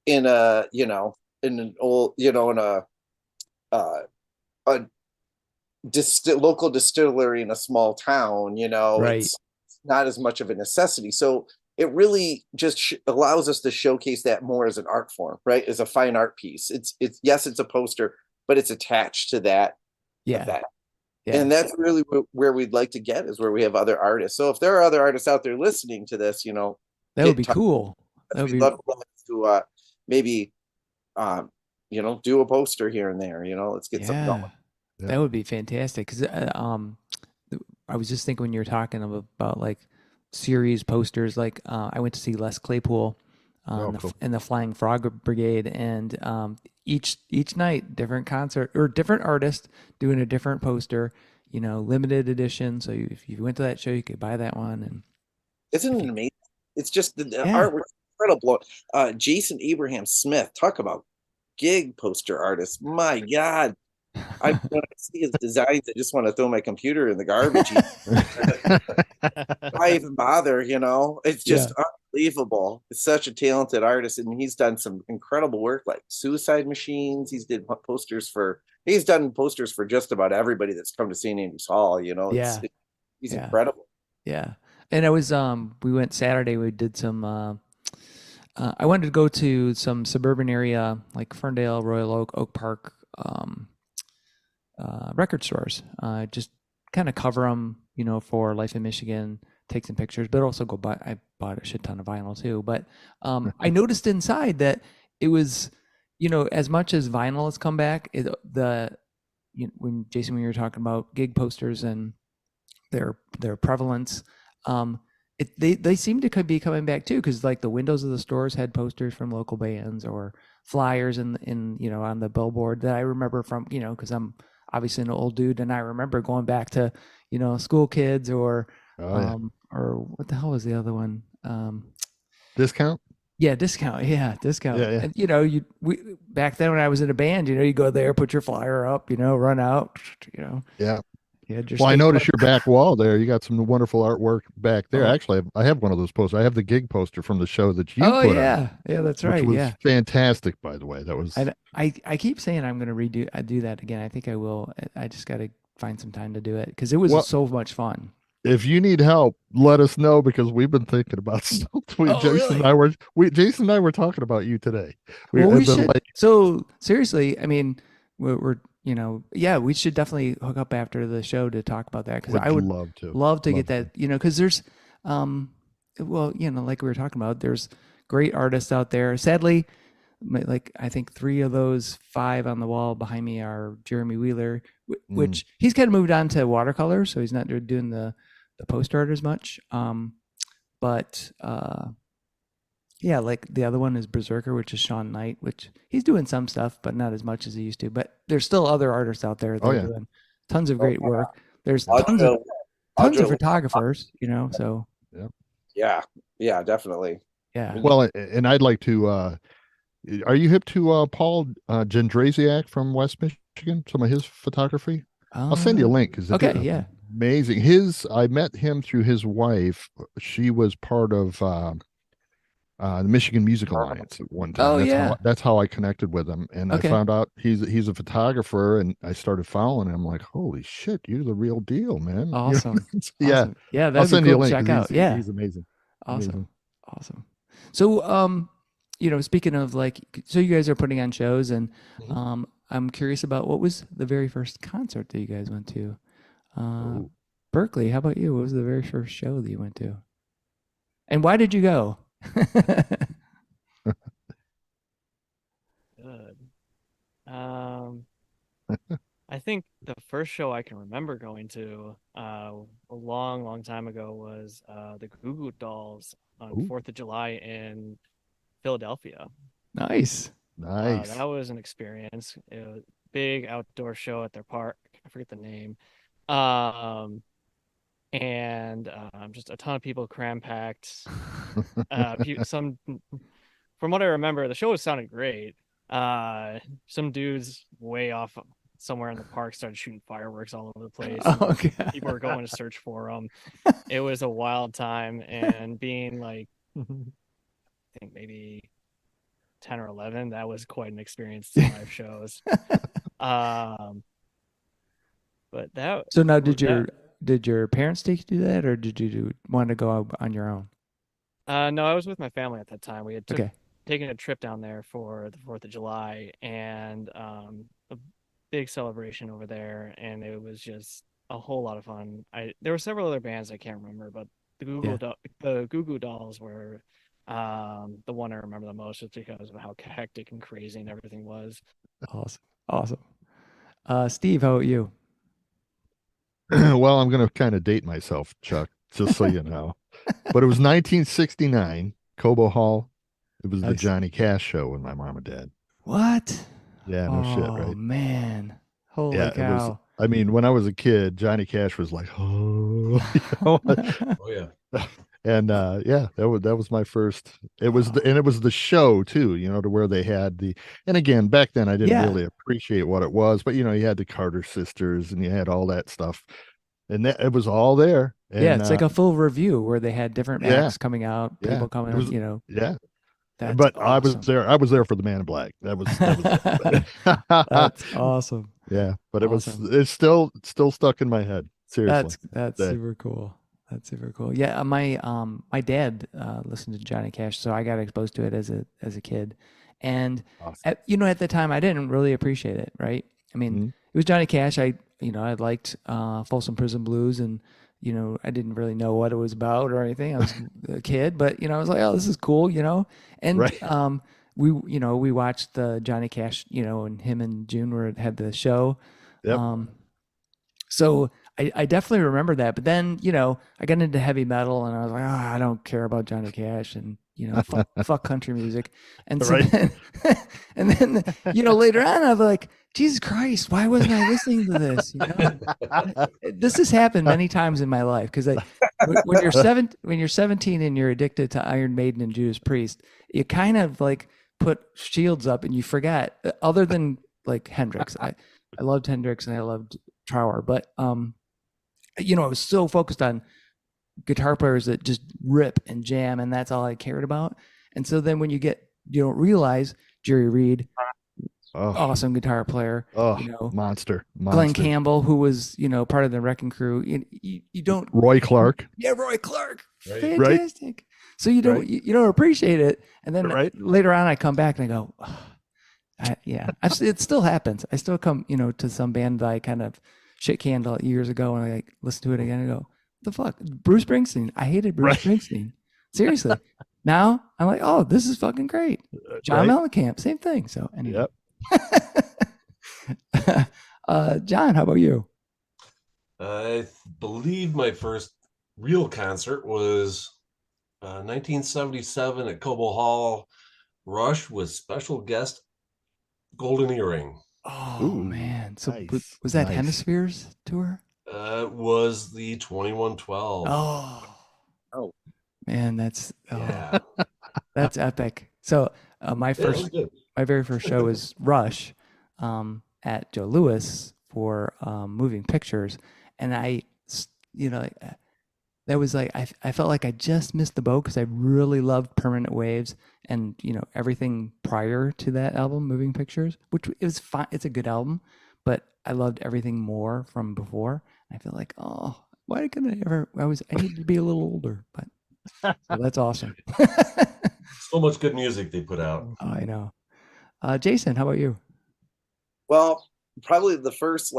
D: in in an old, in uh, a local distillery in a small town,
A: right.
D: it's not as much of a necessity. So it really just allows us to showcase that more as an art form, right? As a fine art piece. It's yes, it's a poster, but it's attached to that
A: Yeah,
D: effect.
A: yeah.
D: And that's really where we'd like to get, is where we have other artists. So if there are other artists out there listening to this,
A: That would
D: get
A: be
D: in touch.
A: cool. That would
D: We'd
A: be
D: love to maybe do a poster here and there. Let's get something going.
A: yeah.
B: Yeah.
A: That would be fantastic because I was just thinking when you were talking about like series posters, like I went to see Les Claypool
B: Oh, cool.
A: in the Flying Frog Brigade, and each night different concert or different artist doing a different poster, limited edition. So if you went to that show, you could buy that one, and
D: Isn't
A: if
D: it
A: you,
D: amazing? It's just the
A: yeah,
D: artwork is incredible. Jason Abraham Smith, talk about gig poster artist. My God. When I see his designs, I just want to throw my computer in the garbage. Why even bother? It's
A: yeah,
D: just unbelievable. It's such a talented artist, and he's done some incredible work, like Suicide Machines. He's done posters for just about everybody that's come to St. Andrews Hall.
A: yeah,
D: He's
A: yeah,
D: incredible.
A: yeah. And I was we went Saturday. We did some. I wanted to go to some suburban area like Ferndale, Royal Oak, Oak Park. Record stores. Just kind of cover them, for Life in Michigan, take some pictures, but also go buy. I bought a shit ton of vinyl too. But I noticed inside that it was, as much as vinyl has come back, when Jason, when you were talking about gig posters and their prevalence, they seem to be coming back too, because like the windows of the stores had posters from local bands or flyers in on the billboard that I remember from, because I'm obviously an old dude and I remember going back to school kids
B: Oh, yeah.
A: or what the hell was the other one,
B: Discount?
A: yeah, discount. Yeah, discount.
B: Yeah, yeah.
A: And we back then when I was in a band, you go there, put your flyer up, run out,
B: Yeah.
A: you had your
B: Well, I
A: state
B: noticed
A: plug.
B: your back wall there. You got some wonderful artwork back there.
A: Oh,
B: Actually, I have one of those posters. I have the gig poster from the show that you
A: oh
B: put on,
A: yeah, yeah, that's
B: which
A: right.
B: was
A: Yeah.
B: fantastic, by the way. That was
A: I keep saying I'm going to I do that again. I think I will. I just got to find some time to do it because it was
B: well.
A: so much fun.
B: If you need help, let us know because we've been thinking about stuff.
A: Oh, really?
B: Jason and I were talking about you today. We
A: Well, we
B: have been
A: should.
B: like,
A: So seriously, I mean, we're yeah, we should definitely hook up after the show to talk about that because
B: would
A: I would
B: love to.
A: love to get
B: Love
A: that. Because there's, well, like we were talking about, there's great artists out there. Sadly, like I think 3 of those 5 on the wall behind me are Jeremy Wheeler,
B: Mm.
A: which he's kind of moved on to watercolor, so he's not doing the post art as much. But yeah, like the other one is Berserker, which is Sean Knight, which he's doing some stuff, but not as much as he used to. But there's still other artists out there that
B: Oh,
A: are
B: yeah.
A: doing tons of great work. There's
D: Audra,
A: tons of
D: Audra,
A: photographers, so
B: Yeah.
D: yeah, definitely.
A: yeah.
B: Well, and I'd like to. Are you hip to Paul Gendrasiak from West Michigan? Some of his photography. I'll send you a link because
A: Okay, yeah.
B: amazing. I met him through his wife. She was part of the Michigan Music Alliance at one time.
A: Oh, yeah.
B: That's how I connected with him, and
A: Okay.
B: I found out he's a photographer, and I started following him. I'm like, holy shit, you're the real deal, man.
A: Awesome.
B: Yeah,
A: Awesome. Yeah,
B: I'll
A: that'd be
B: send you a
A: cool to
B: link.
A: check
B: 'Cause
A: out. Yeah.
B: he's amazing.
A: Awesome. Awesome. So, speaking of so you guys are putting on shows, and
B: Mhm.
A: I'm curious about what was the very first concert that you guys went to?
B: Oh.
A: Berkeley, how about you? What was the very first show that you went to? And why did you go?
E: Good. Um, I think the first show I can remember going to a long, long time ago was the Goo Goo Dolls on
B: Ooh.
E: 4th of July in Philadelphia.
A: Nice.
B: Nice.
E: That was an experience. It was a big outdoor show at their park. I forget the name. And just a ton of people cram packed. Some, from what I remember, the show was sounding great. Some dudes way off somewhere in the park started shooting fireworks all over the place. And
A: Oh, God.
E: people were going to search for them. It was a wild time, and being like, I think maybe 10 or 11, that was quite an experience to live shows. But that
A: So now,
E: that
A: did your parents take you to that, or did you want to go out on your own?
E: no, I was with my family at that time. We had
A: Okay.
E: taken a trip down there for the 4th of July, and a big celebration over there, and it was just a whole lot of fun. There were several other bands I can't remember, but
A: Yeah.
E: the Goo Goo Dolls were the one I remember the most, just because of how hectic and crazy and everything was.
A: Awesome. Awesome. Steve, how about you?
B: Well, I'm going to kind of date myself, Chuck, just so you know. But it was 1969, Cobo Hall. It was the
A: Nice.
B: Johnny Cash show with my mom and dad.
A: What?
B: Yeah, no shit,
A: Oh,
B: right?
A: man. Holy
B: Yeah, it was.
A: cow.
B: I mean, when I was a kid, Johnny Cash was like, oh,
C: Oh yeah.
B: and yeah, that was my first. It was
A: Wow.
B: and it was the show too, to where they had the. And again, back then I didn't
A: Yeah.
B: really appreciate what it was, but you had the Carter sisters and you had all that stuff, and that it was all there.
A: Yeah,
B: And
A: it's like a full review where they had different
B: yeah,
A: acts coming out,
B: yeah,
A: people
B: it
A: coming,
B: was yeah.
A: that's
B: But I was
A: awesome.
B: there. I was there for the Man in Black. That was it.
A: That's awesome.
B: Yeah, but
A: Awesome.
B: it's still stuck in my head. Seriously.
A: That's
B: That-
A: super cool. That's super cool. Yeah, my dad listened to Johnny Cash, so I got exposed to it as a kid. And
B: Awesome.
A: at the time I didn't really appreciate it, right? I mean,
B: Mhm.
A: it was Johnny Cash. I liked Folsom Prison Blues, and I didn't really know what it was about or anything. I was a kid, but I was like, "Oh, this is cool," And
B: Right.
A: we watched the Johnny Cash, and him and June had the show.
B: Yep.
A: So I definitely remember that. But then, I got into heavy metal and I was like, I don't care about Johnny Cash and, fuck country music. And so
B: Right.
A: then, and then, later on, I was like, Jesus Christ, why wasn't I listening to this? This has happened many times in my life because when you're 17 and you're addicted to Iron Maiden and Judas Priest, you kind of like put shields up and you forget, other than like Hendrix. I loved Hendrix and I loved Trower, but I was so focused on guitar players that just rip and jam, and that's all I cared about. And so then when you don't realize Jerry Reed,
B: Oh,
A: awesome guitar player,
B: monster.
A: Glenn Campbell, who was part of the Wrecking Crew. You don't.
B: Roy Clark.
A: Yeah, Roy Clark,
C: Right.
A: fantastic. So you don't
B: Right.
A: you don't appreciate it, and then
B: Right.
A: later on I come back and I go, it still happens. I still come to some band that I kind of shit canned years ago, and I like listen to it again and go, what the fuck, Bruce Springsteen. I hated Bruce Springsteen. Seriously. Now I'm like, oh, this is fucking great. John Mellencamp, same thing. So anyway.
B: Yep.
A: John, how about you?
C: I believe my first real concert was 1977 at Cobo Hall. Rush with special guest Golden Earring.
A: Oh,
B: Ooh,
A: man. So
B: nice,
A: was that
B: nice.
A: Hemispheres tour?
C: Was the 2112.
A: Oh, man, that's
C: Yeah.
A: that's epic. So my
C: Yeah, it was good.
A: very first show was Rush at Joe Louis for Moving Pictures, and that was like I felt like I just missed the boat because I really loved Permanent Waves and everything prior to that album, Moving Pictures, which is fine. It's a good album, but I loved everything more from before. I feel like, oh, why couldn't I ever? I needed to be a little older, but so that's awesome.
C: So much good music they put out.
A: Oh, I know. Jason, how about you?
D: Well, probably the first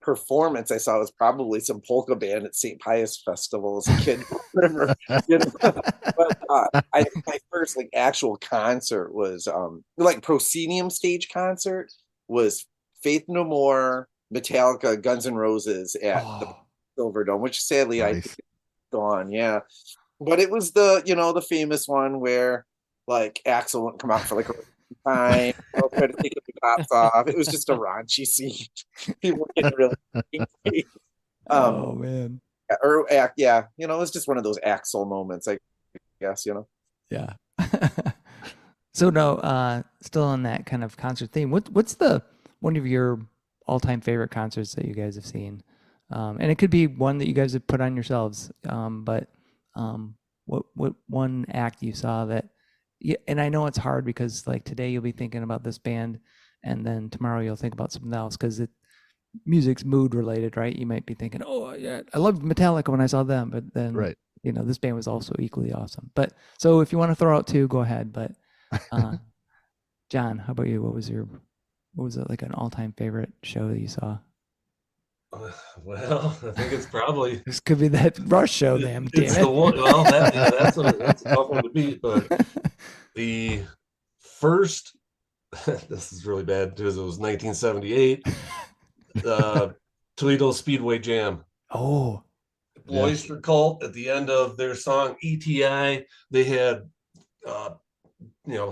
D: performance I saw was probably some polka band at St. Pius Festival as a kid. Remember, but my first actual concert was proscenium stage concert was Faith No More, Metallica, Guns N' Roses at the Silver Dome, which sadly I think is gone. Yeah, but it was the the famous one where like Axel wouldn't come out for like a time. They'll try to take the tops off. It was just a raunchy scene. People were getting really angry.
A: Oh man.
D: Or act, yeah, you know, it's just one of those Axel moments, I guess, you know.
A: Yeah. So no, still on that kind of concert theme. What's the one of your all-time favorite concerts that you guys have seen? And it could be one that you guys have put on yourselves. But what one act you saw that? Yeah, and I know it's hard because like today you'll be thinking about this band, and then tomorrow you'll think about something else because music's mood related, right? You might be thinking, oh yeah, I loved Metallica when I saw them, but then
B: Right.
A: you know this band was also equally awesome. But so if you want to throw out two, go ahead. But John, how about you? What was it like an all-time favorite show that you saw?
C: Well, I think it's probably
A: This could be that Rush show, damn
C: it's
A: damn
C: the one. Well, that's a tough one to beat. But the first, this is really bad because it was 1978. Toledo Speedway Jam.
A: Oh,
C: Blue Oyster Cult at the end of their song ETI, they had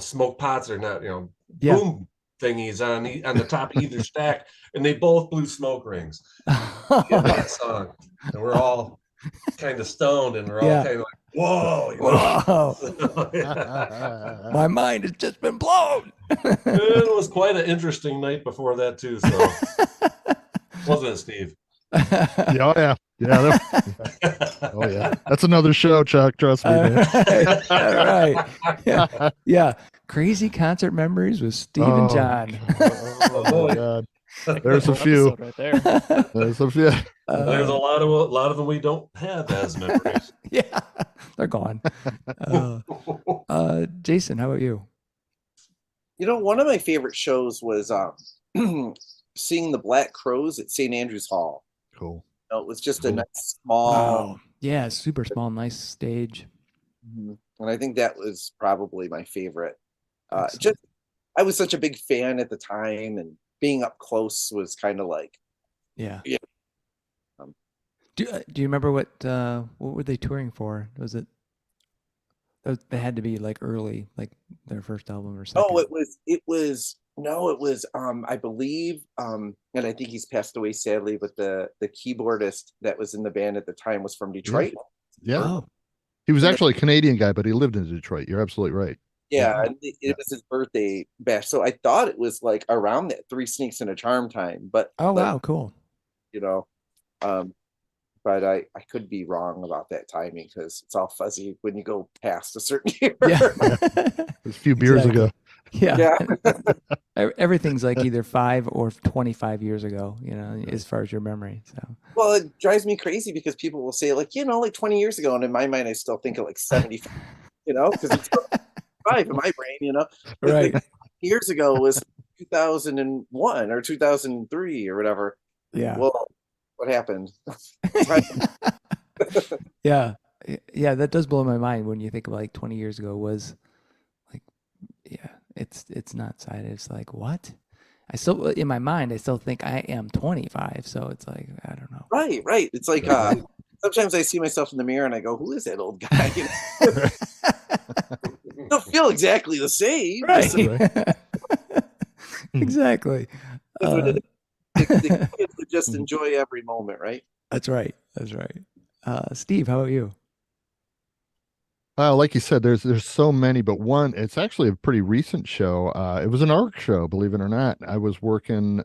C: smoke pots or not,
A: yeah.
C: boom thingies on the top of either stack, and they both blew smoke rings in that song. And we're all kind of stoned and we're all
A: Yeah.
C: kind of like, whoa, you know?
A: Whoa. My mind has just been blown.
C: It was quite an interesting night before that too, so wasn't it, Steve?
B: Yeah, oh yeah. Oh yeah. That's another show, Chuck. Trust me, man.
A: All right. Yeah. Yeah. Crazy concert memories with Steve and John.
B: Oh my God. There's a few.
E: Episode right there.
B: There's a few.
C: There's a lot of them we don't have as memories.
A: Yeah, they're gone. Jason, how about you?
D: You know, one of my favorite shows was seeing the Black Crows at St. Andrews Hall.
B: Cool.
D: You know, it was just a nice small,
A: Wow. Yeah, super small, nice stage.
D: and I think that was probably my favorite.
A: Excellent.
D: Just I was such a big fan at the time, and being up close was kind of like,
A: Yeah.
D: Yeah.
A: Do you remember what were they touring for? Was it? They had to be like early, like their first album or something.
D: oh, it was I believe, and I think he's passed away sadly, but the keyboardist that was in the band at the time was from Detroit.
B: Yeah.
A: Oh,
B: He was actually a Canadian guy, but he lived in Detroit. You're absolutely right.
D: Yeah, and it was his birthday bash, so I thought it was like around that Three Sneaks and a Charm time, but
A: oh
D: like,
A: wow, cool.
D: you know, but I could be wrong about that timing because it's all fuzzy when you go past a certain year.
A: Yeah.
B: It was a few beers ago.
A: Yeah.
D: Yeah.
A: Everything's like either 5 or 25 years ago, you know, as far as your memory. So
D: Well, it drives me crazy because people will say like, like 20 years ago, and in my mind, I still think of like 75, because it's 5 in my brain,
A: right.
D: Like, years ago was 2001 or 2003 or whatever.
A: Yeah.
D: Well, what happened?
A: Yeah. Yeah, that does blow my mind when you think of like 20 years ago was like, yeah, it's not cited. It's like, what? I still, in my mind, I still think I am 25. So it's like, I don't know.
D: Right. It's like, sometimes I see myself in the mirror and I go, who is that old guy? Don't feel exactly the same.
A: Right. Exactly.
D: The kids would just enjoy every moment, right?
A: That's right. Steve, how about you?
B: Like you said, there's so many, but one, it's actually a pretty recent show. It was an ARC show, believe it or not. I was working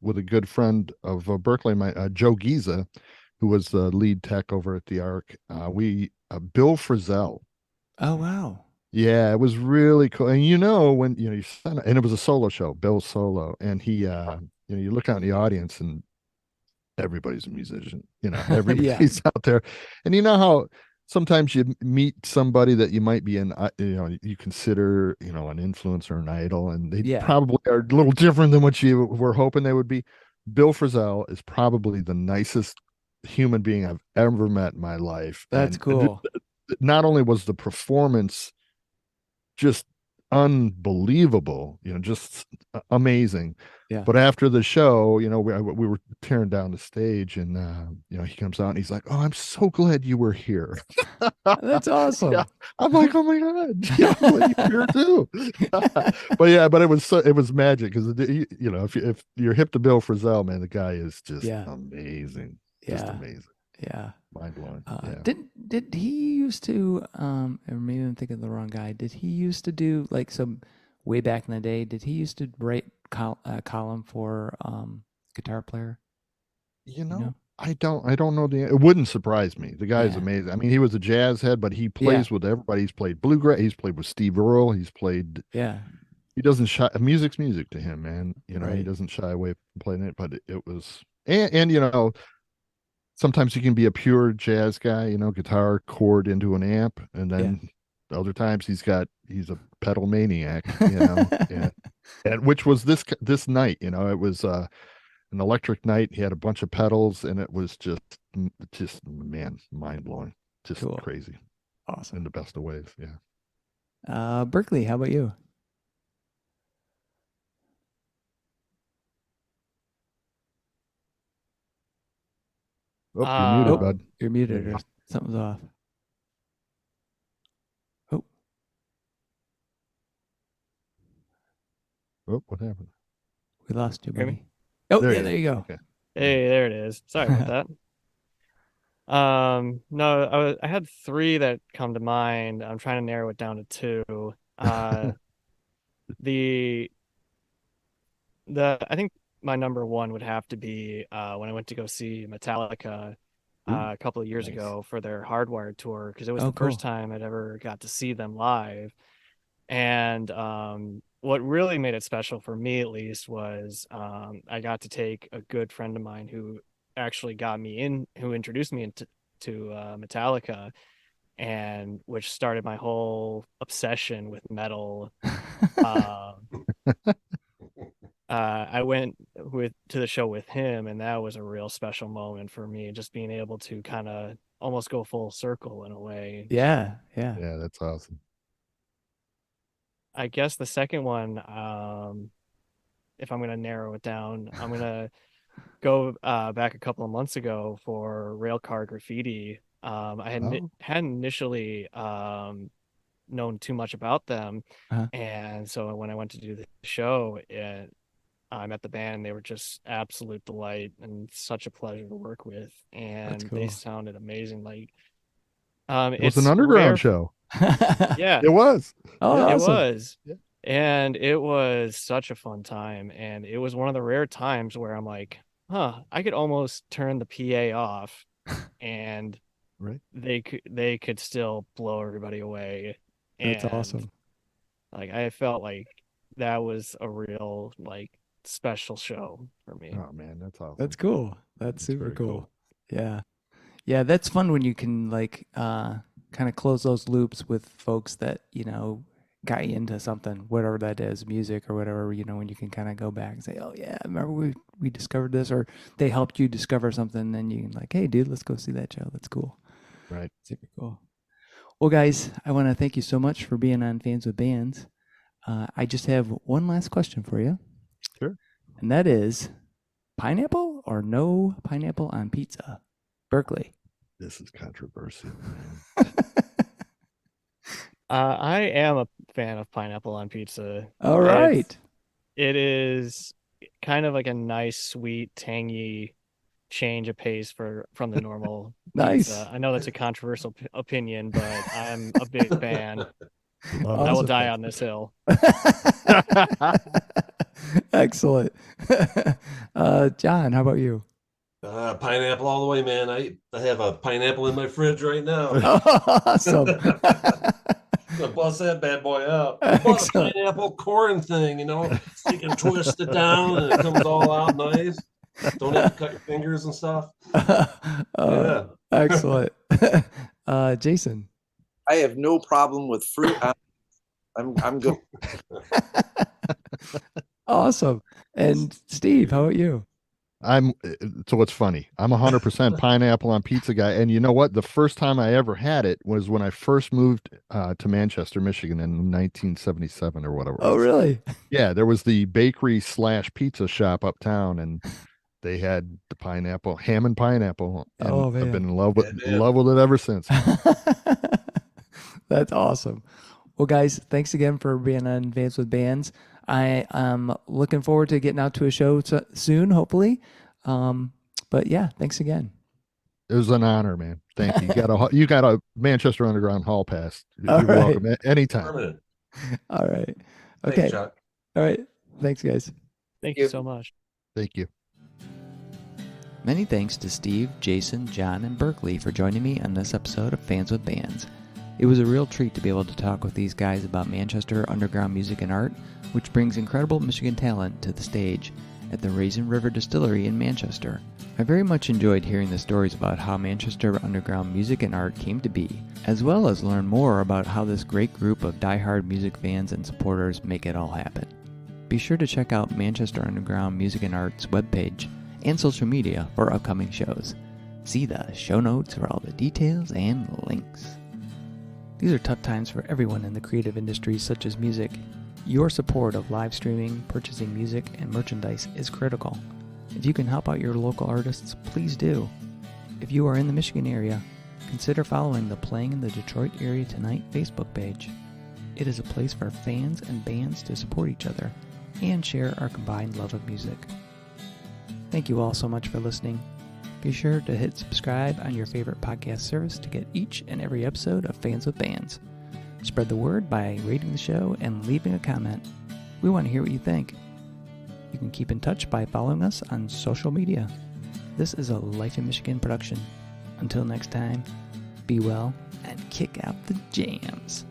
B: with a good friend of Berkeley, Joe Giza, who was the lead tech over at the ARC. Bill Frisell.
A: Oh, wow.
B: Yeah, it was really cool. And when you sign, and it was a solo show, Bill solo, and he you look out in the audience and everybody's a musician, everybody's out there. And you know how sometimes you meet somebody that you might be you consider, an influencer, an idol, and they probably are a little different than what you were hoping they would be. Bill Frisell is probably the nicest human being I've ever met in my life.
A: That's cool.
B: Not only was the performance just unbelievable, just amazing.
A: Yeah.
B: But after the show, we were tearing down the stage, and he comes out and he's like, "Oh, I'm so glad you were here."
A: That's awesome.
B: Yeah, I'm like, "Oh my god, yeah, I'm glad you're here too." But it was magic because if you're hip to Bill Frisell, man, the guy is just amazing, just amazing, mind blowing.
A: Did he used to or maybe I'm thinking of the wrong guy? Did he used to do like some way back in the day? Did he used to write column for Guitar Player?
B: I don't know it wouldn't surprise me. The guy is amazing. I mean, he was a jazz head, but he plays with everybody. He's played bluegrass. He's played with Steve Earle. He's played.
A: Yeah.
B: He doesn't shy. Music's music to him, man. He
A: Right.
B: doesn't shy away from playing it. But it was, and sometimes he can be a pure jazz guy. Guitar chord into an amp, and then other times he's a pedal maniac. And which was this night. It was an electric night. He had a bunch of pedals, and it was just man, mind blowing, just
A: Cool.
B: crazy,
A: Awesome.
B: in the best of ways. Yeah.
A: Berkeley, how about you?
B: Oh, you're muted, bud.
A: You're muted, or something's off.
B: Oh, what happened?
A: We lost you,
E: Hear
A: buddy.
E: me?
A: Oh,
B: There
A: yeah,
B: you
A: there you go.
B: Okay.
E: Hey, there it is. Sorry about that. No, I had three that come to mind. I'm trying to narrow it down to two. The I think my number one would have to be when I went to go see Metallica a couple of years ago for their Hardwired tour, because it was the first time I'd ever got to see them live. And what really made it special for me, at least, was I got to take a good friend of mine who actually who introduced me to Metallica, and which started my whole obsession with metal. I went to the show with him, and that was a real special moment for me, just being able to kind of almost go full circle in a way.
A: Yeah.
B: Yeah, that's awesome.
E: I guess the second one, if I'm going to narrow it down, I'm going to go back a couple of months ago for Railcar Graffiti. I hadn't initially known too much about them. And so when I went to do the show, I met the band. They were just absolute delight and such a pleasure to work with. And they sounded amazing. Like,
B: it was an underground show.
E: Yeah,
B: it was.
A: Oh,
E: it
A: awesome.
E: was. Yeah. And it was such a fun time. And it was one of the rare times where I'm like, I could almost turn the PA off and they could still blow everybody away.
A: That's awesome.
E: Like, I felt like that was a real special show for me.
B: Oh man, that's awesome.
A: That's cool. That's super cool. Yeah. That's fun when you can kind of close those loops with folks that got you into something, whatever that is, music or whatever. When you can kind of go back and say, "Oh yeah, remember we discovered this," or they helped you discover something, and you can "Hey, dude, let's go see that show." That's cool.
B: Right.
A: Super cool. Well, guys, I want to thank you so much for being on Fans with Bands. I just have one last question for you.
B: Sure.
A: And that is, pineapple or no pineapple on pizza? Berkeley.
B: This is controversial.
E: I am a fan of pineapple on pizza.
A: All right.
E: It is kind of like a nice, sweet, tangy change of pace from the normal
A: Nice.
E: pizza. I know that's a controversial opinion, but I'm a big fan.
A: Awesome.
E: I will die on this hill.
A: Excellent. John, how about you?
C: Pineapple all the way, man. I have a pineapple in my fridge right now.
A: Awesome.
C: I'm gonna bust that bad boy out. I bought a pineapple corn thing, so you can twist it down and it comes all out nice. Don't have to cut your fingers and stuff. Yeah.
A: Excellent. Jason.
D: I have no problem with fruit. I'm good.
A: Awesome. And Steve, how about you?
B: So it's funny. I'm 100% pineapple on pizza guy. And you know what? The first time I ever had it was when I first moved to Manchester, Michigan in 1977 or whatever it
A: Oh,
B: was.
A: really?
B: Yeah, there was the bakery slash pizza shop uptown, and they had the pineapple, ham and pineapple, and
A: Oh,
B: I've
A: man.
B: been in love with
C: Yeah, man.
B: it ever since.
A: That's awesome. Well, guys, thanks again for being on Advance with Bands. I am looking forward to getting out to a show soon, hopefully. But yeah, thanks again.
B: It was an honor, man. Thank you. You got a Manchester Underground Hall pass.
A: All
B: You're
A: right.
B: welcome anytime.
C: Permanent.
A: All right.
C: Thanks,
A: Okay.
C: Chuck.
A: All right. Thanks, guys.
E: Thank you so much.
B: Thank you.
A: Many thanks to Steve, Jason, John, and Berkeley for joining me on this episode of Fans with Bands. It was a real treat to be able to talk with these guys about Manchester underground music and art, which brings incredible Michigan talent to the stage at the Raisin River Distillery in Manchester. I very much enjoyed hearing the stories about how Manchester underground music and art came to be, as well as learn more about how this great group of die-hard music fans and supporters make it all happen. Be sure to check out Manchester Underground Music and Art's webpage and social media for upcoming shows. See the show notes for all the details and links. These are tough times for everyone in the creative industries such as music. Your support of live streaming, purchasing music, and merchandise is critical. If you can help out your local artists, please do. If you are in the Michigan area, consider following the Playing in the Detroit Area Tonight Facebook page. It is a place for fans and bands to support each other and share our combined love of music. Thank you all so much for listening. Be sure to hit subscribe on your favorite podcast service to get each and every episode of Fans with Bands. Spread the word by rating the show and leaving a comment. We want to hear what you think. You can keep in touch by following us on social media. This is a Life in Michigan production. Until next time, be well and kick out the jams.